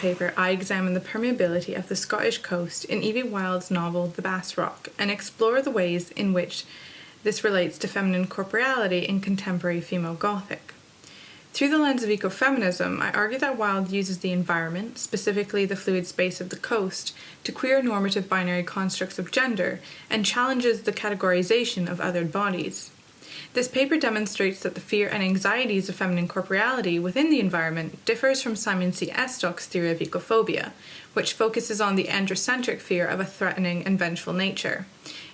paper, I examine the permeability of the Scottish coast in Evie Wyld's novel The Bass Rock and explore the ways in which this relates to feminine corporeality in contemporary female Gothic. Through the lens of ecofeminism, I argue that Wyld uses the environment, specifically the fluid space of the coast, to queer normative binary constructs of gender and challenges the categorization of othered bodies. This paper demonstrates that the fear and anxieties of feminine corporeality within the environment differs from Simon C. Estock's theory of ecophobia, which focuses on the androcentric fear of a threatening and vengeful nature.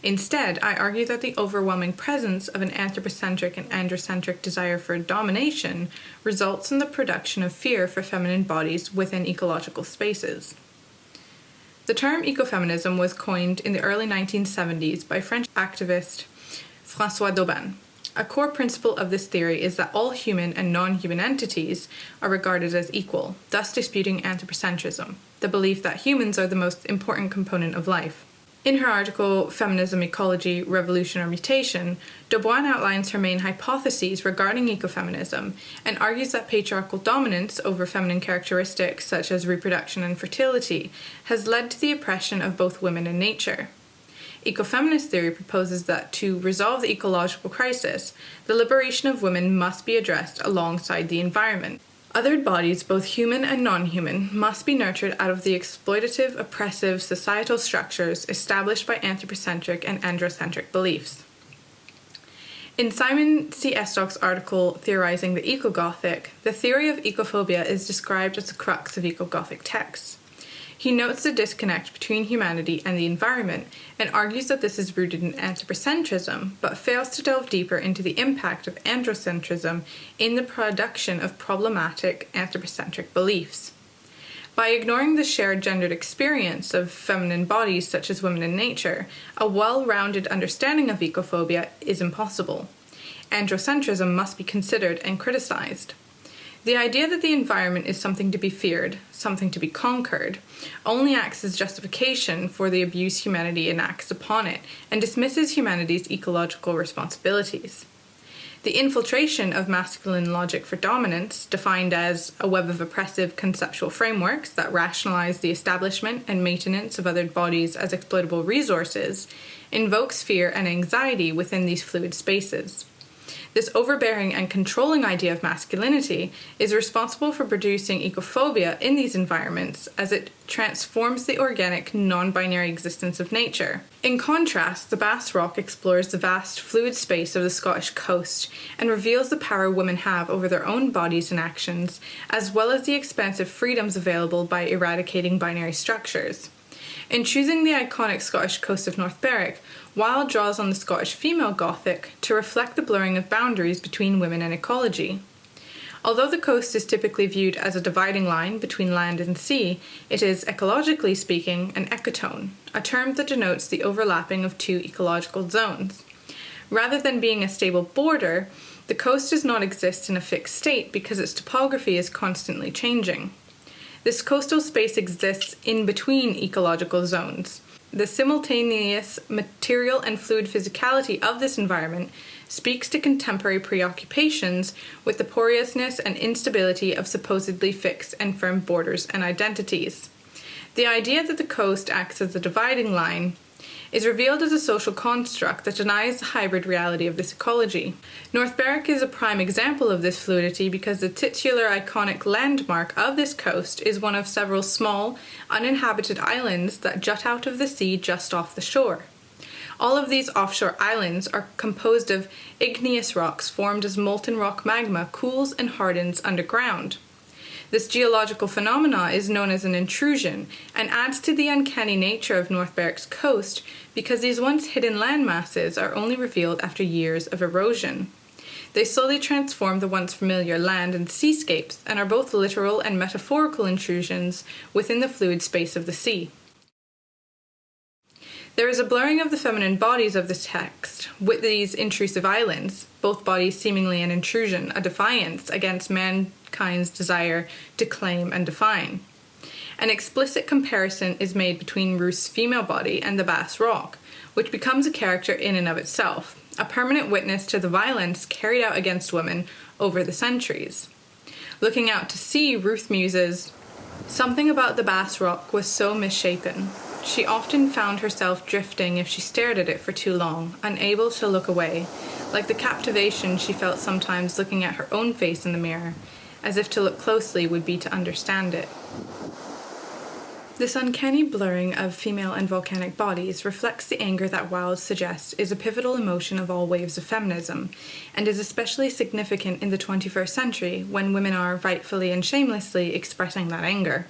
Instead, I argue that the overwhelming presence of an anthropocentric and androcentric desire for domination results in the production of fear for feminine bodies within ecological spaces. The term ecofeminism was coined in the early 1970s by French activist François Daubin. A core principle of this theory is that all human and non-human entities are regarded as equal, thus disputing anthropocentrism, the belief that humans are the most important component of life. In her article, Feminism, Ecology, Revolution or Mutation, Daubin outlines her main hypotheses regarding ecofeminism and argues that patriarchal dominance over feminine characteristics such as reproduction and fertility has led to the oppression of both women and nature. Ecofeminist theory proposes that to resolve the ecological crisis, the liberation of women must be addressed alongside the environment. Othered bodies, both human and non-human, must be nurtured out of the exploitative, oppressive societal structures established by anthropocentric and androcentric beliefs. In Simon C. Estock's article Theorizing the Eco-Gothic, the theory of ecophobia is described as the crux of eco-Gothic texts. He notes the disconnect between humanity and the environment and argues that this is rooted in anthropocentrism, but fails to delve deeper into the impact of androcentrism in the production of problematic anthropocentric beliefs. By ignoring the shared gendered experience of feminine bodies such as women in nature, a well-rounded understanding of ecophobia is impossible. Androcentrism must be considered and criticized. The idea that the environment is something to be feared, something to be conquered, only acts as justification for the abuse humanity enacts upon it and dismisses humanity's ecological responsibilities. The infiltration of masculine logic for dominance, defined as a web of oppressive conceptual frameworks that rationalize the establishment and maintenance of othered bodies as exploitable resources, invokes fear and anxiety within these fluid spaces. This overbearing and controlling idea of masculinity is responsible for producing ecophobia in these environments as it transforms the organic, non-binary existence of nature. In contrast, The Bass Rock explores the vast, fluid space of the Scottish coast and reveals the power women have over their own bodies and actions, as well as the expansive freedoms available by eradicating binary structures. In choosing the iconic Scottish coast of North Berwick, Wyld draws on the Scottish female Gothic to reflect the blurring of boundaries between women and ecology. Although the coast is typically viewed as a dividing line between land and sea, it is, ecologically speaking, an ecotone, a term that denotes the overlapping of two ecological zones. Rather than being a stable border, the coast does not exist in a fixed state because its topography is constantly changing. This coastal space exists in between ecological zones. The simultaneous material and fluid physicality of this environment speaks to contemporary preoccupations with the porousness and instability of supposedly fixed and firm borders and identities. The idea that the coast acts as a dividing line is revealed as a social construct that denies the hybrid reality of this ecology. North Berwick is a prime example of this fluidity because the titular iconic landmark of this coast is one of several small, uninhabited islands that jut out of the sea just off the shore. All of these offshore islands are composed of igneous rocks formed as molten rock magma cools and hardens underground. This geological phenomena is known as an intrusion and adds to the uncanny nature of North Berwick's coast because these once hidden landmasses are only revealed after years of erosion. They slowly transform the once familiar land and seascapes and are both literal and metaphorical intrusions within the fluid space of the sea. There is a blurring of the feminine bodies of this text with these intrusive islands, both bodies seemingly an intrusion, a defiance against mankind's desire to claim and define. An explicit comparison is made between Ruth's female body and the Bass Rock, which becomes a character in and of itself, a permanent witness to the violence carried out against women over the centuries. Looking out to sea, Ruth muses, Something about the Bass Rock was so misshapen. She often found herself drifting if she stared at it for too long, unable to look away, like the captivation she felt sometimes looking at her own face in the mirror, as if to look closely would be to understand it. This uncanny blurring of female and volcanic bodies reflects the anger that Wilde suggests is a pivotal emotion of all waves of feminism, and is especially significant in the 21st century when women are, rightfully and shamelessly, expressing that anger.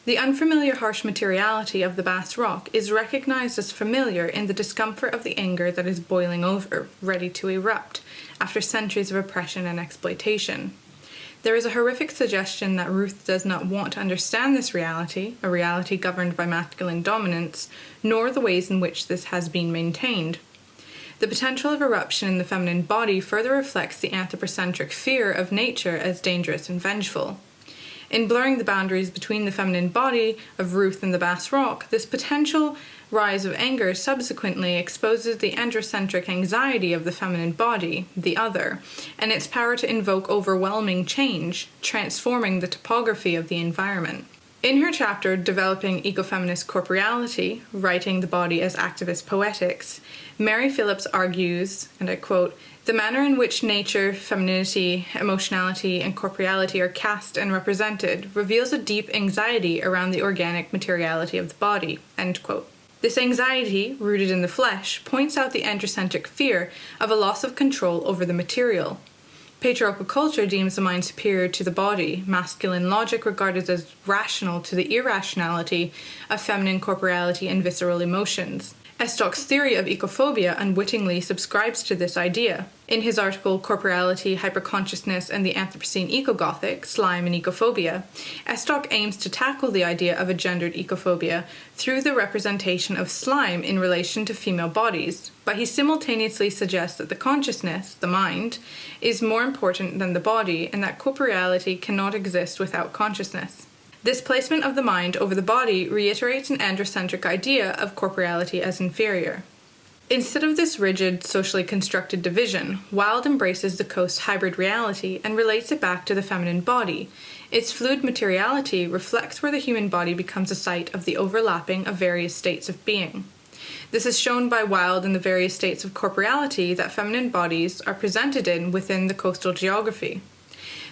The unfamiliar harsh materiality of the Bass Rock is recognized as familiar in the discomfort of the anger that is boiling over, ready to erupt, after centuries of oppression and exploitation. There is a horrific suggestion that Ruth does not want to understand this reality, a reality governed by masculine dominance, nor the ways in which this has been maintained. The potential of eruption in the feminine body further reflects the anthropocentric fear of nature as dangerous and vengeful. In blurring the boundaries between the feminine body of Ruth and the Bass Rock, this potential rise of anger subsequently exposes the androcentric anxiety of the feminine body, the other, and its power to invoke overwhelming change, transforming the topography of the environment. In her chapter, Developing Ecofeminist Corporeality, Writing the Body as Activist Poetics, Mary Phillips argues, and I quote, "The manner in which nature, femininity, emotionality, and corporeality are cast and represented reveals a deep anxiety around the organic materiality of the body," end quote. This anxiety, rooted in the flesh, points out the androcentric fear of a loss of control over the material. Patriarchal culture deems the mind superior to the body, masculine logic regarded as rational to the irrationality of feminine corporeality and visceral emotions. Estock's theory of ecophobia unwittingly subscribes to this idea. In his article Corporeality, Hyperconsciousness, and the Anthropocene Eco-Gothic, Slime and Ecophobia, Estock aims to tackle the idea of a gendered ecophobia through the representation of slime in relation to female bodies, but he simultaneously suggests that the consciousness, the mind, is more important than the body, and that corporeality cannot exist without consciousness. This placement of the mind over the body reiterates an androcentric idea of corporeality as inferior. Instead of this rigid, socially constructed division, Wilde embraces the coast hybrid reality and relates it back to the feminine body. Its fluid materiality reflects where the human body becomes a site of the overlapping of various states of being. This is shown by Wilde in the various states of corporeality that feminine bodies are presented in within the coastal geography.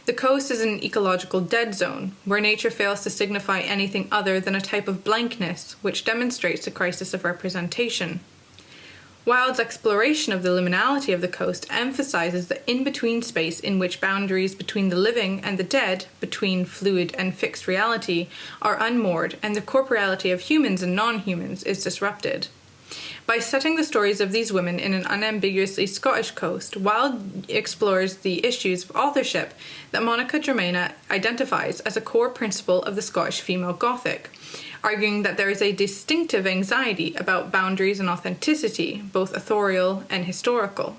The coast is an ecological dead zone, where nature fails to signify anything other than a type of blankness, which demonstrates a crisis of representation. Wilde's exploration of the liminality of the coast emphasizes the in-between space in which boundaries between the living and the dead, between fluid and fixed reality, are unmoored, and the corporeality of humans and non-humans is disrupted. By setting the stories of these women in an unambiguously Scottish coast, Wilde explores the issues of authorship that Monica Germain identifies as a core principle of the Scottish female Gothic, arguing that there is a distinctive anxiety about boundaries and authenticity, both authorial and historical.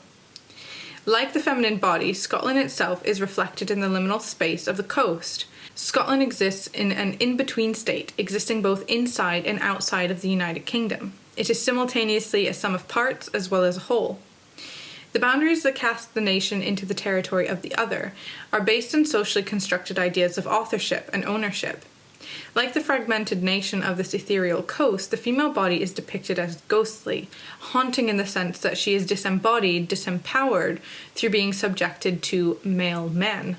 Like the feminine body, Scotland itself is reflected in the liminal space of the coast. Scotland exists in an in-between state, existing both inside and outside of the United Kingdom. It is simultaneously a sum of parts as well as a whole. The boundaries that cast the nation into the territory of the other are based on socially constructed ideas of authorship and ownership. Like the fragmented nation of this ethereal coast, the female body is depicted as ghostly, haunting in the sense that she is disembodied, disempowered, through being subjected to male men.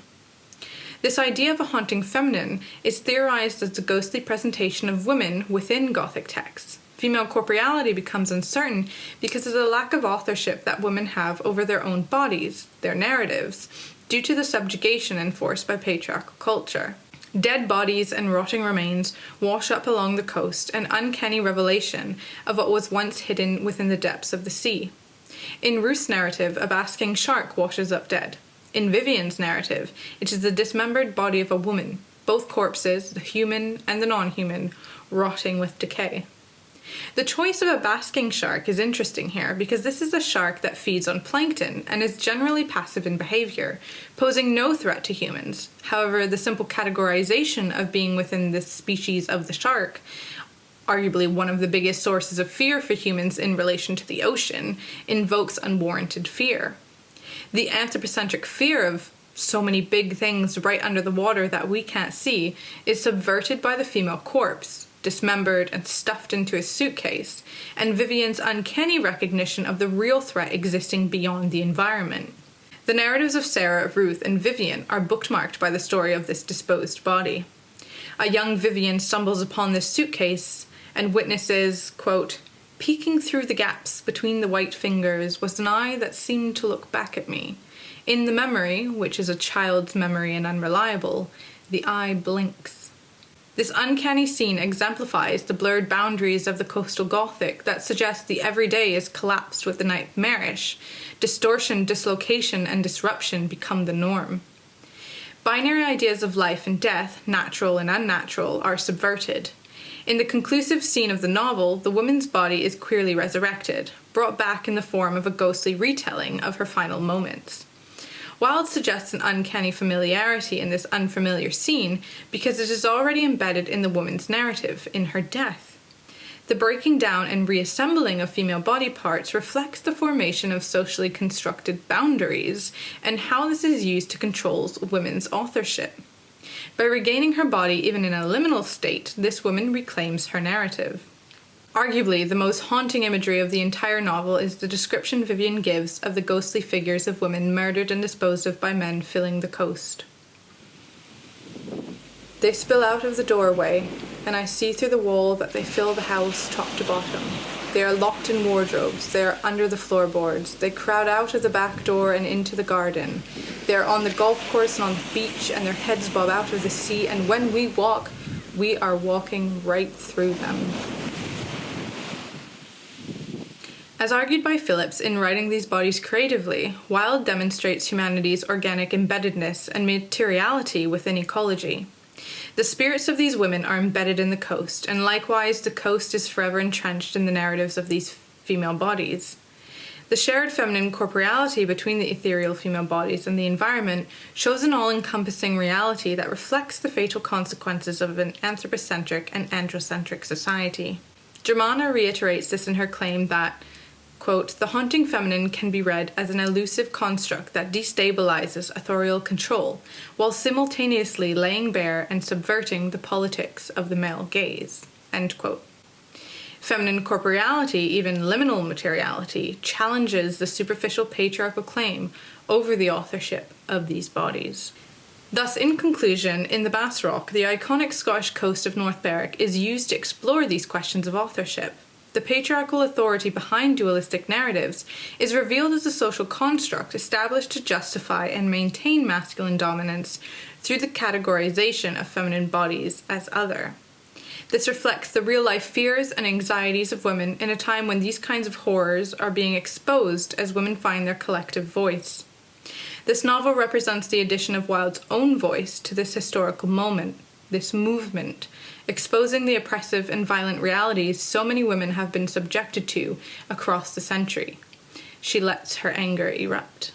This idea of a haunting feminine is theorized as the ghostly presentation of women within Gothic texts. Female corporeality becomes uncertain because of the lack of authorship that women have over their own bodies, their narratives, due to the subjugation enforced by patriarchal culture. Dead bodies and rotting remains wash up along the coast, an uncanny revelation of what was once hidden within the depths of the sea. In Ruth's narrative, a basking shark washes up dead. In Vivian's narrative, it is the dismembered body of a woman, both corpses, the human and the non-human, rotting with decay. The choice of a basking shark is interesting here because this is a shark that feeds on plankton and is generally passive in behavior, posing no threat to humans. However, the simple categorization of being within this species of the shark, arguably one of the biggest sources of fear for humans in relation to the ocean, invokes unwarranted fear. The anthropocentric fear of so many big things right under the water that we can't see, is subverted by the female corpse, dismembered and stuffed into a suitcase, and Vivian's uncanny recognition of the real threat existing beyond the environment. The narratives of Sarah, Ruth, and Vivian are bookmarked by the story of this disposed body. A young Vivian stumbles upon this suitcase and witnesses, quote, "Peeking through the gaps between the white fingers was an eye that seemed to look back at me. In the memory, which is a child's memory and unreliable, the eye blinks." This uncanny scene exemplifies the blurred boundaries of the coastal Gothic that suggests the everyday is collapsed with the nightmarish. Distortion, dislocation, and disruption become the norm. Binary ideas of life and death, natural and unnatural, are subverted. In the conclusive scene of the novel, the woman's body is queerly resurrected, brought back in the form of a ghostly retelling of her final moments. Wilde suggests an uncanny familiarity in this unfamiliar scene because it is already embedded in the woman's narrative, in her death. The breaking down and reassembling of female body parts reflects the formation of socially constructed boundaries and how this is used to control women's authorship. By regaining her body even in a liminal state, this woman reclaims her narrative. Arguably, the most haunting imagery of the entire novel is the description Vivian gives of the ghostly figures of women murdered and disposed of by men filling the coast. "They spill out of the doorway, and I see through the wall that they fill the house top to bottom. They are locked in wardrobes, they are under the floorboards, they crowd out of the back door and into the garden. They are on the golf course and on the beach, and their heads bob out of the sea, and when we walk, we are walking right through them." As argued by Phillips in writing these bodies creatively, Wilde demonstrates humanity's organic embeddedness and materiality within ecology. The spirits of these women are embedded in the coast, and likewise the coast is forever entrenched in the narratives of these female bodies. The shared feminine corporeality between the ethereal female bodies and the environment shows an all-encompassing reality that reflects the fatal consequences of an anthropocentric and androcentric society. Germana reiterates this in her claim that, quote, "The haunting feminine can be read as an elusive construct that destabilizes authorial control, while simultaneously laying bare and subverting the politics of the male gaze." End quote. Feminine corporeality, even liminal materiality, challenges the superficial patriarchal claim over the authorship of these bodies. Thus, in conclusion, in The Bass Rock, the iconic Scottish coast of North Berwick is used to explore these questions of authorship. The patriarchal authority behind dualistic narratives is revealed as a social construct established to justify and maintain masculine dominance through the categorization of feminine bodies as other. This reflects the real-life fears and anxieties of women in a time when these kinds of horrors are being exposed as women find their collective voice. This novel represents the addition of Wilde's own voice to this historical moment, this movement, exposing the oppressive and violent realities so many women have been subjected to across the century. She lets her anger erupt.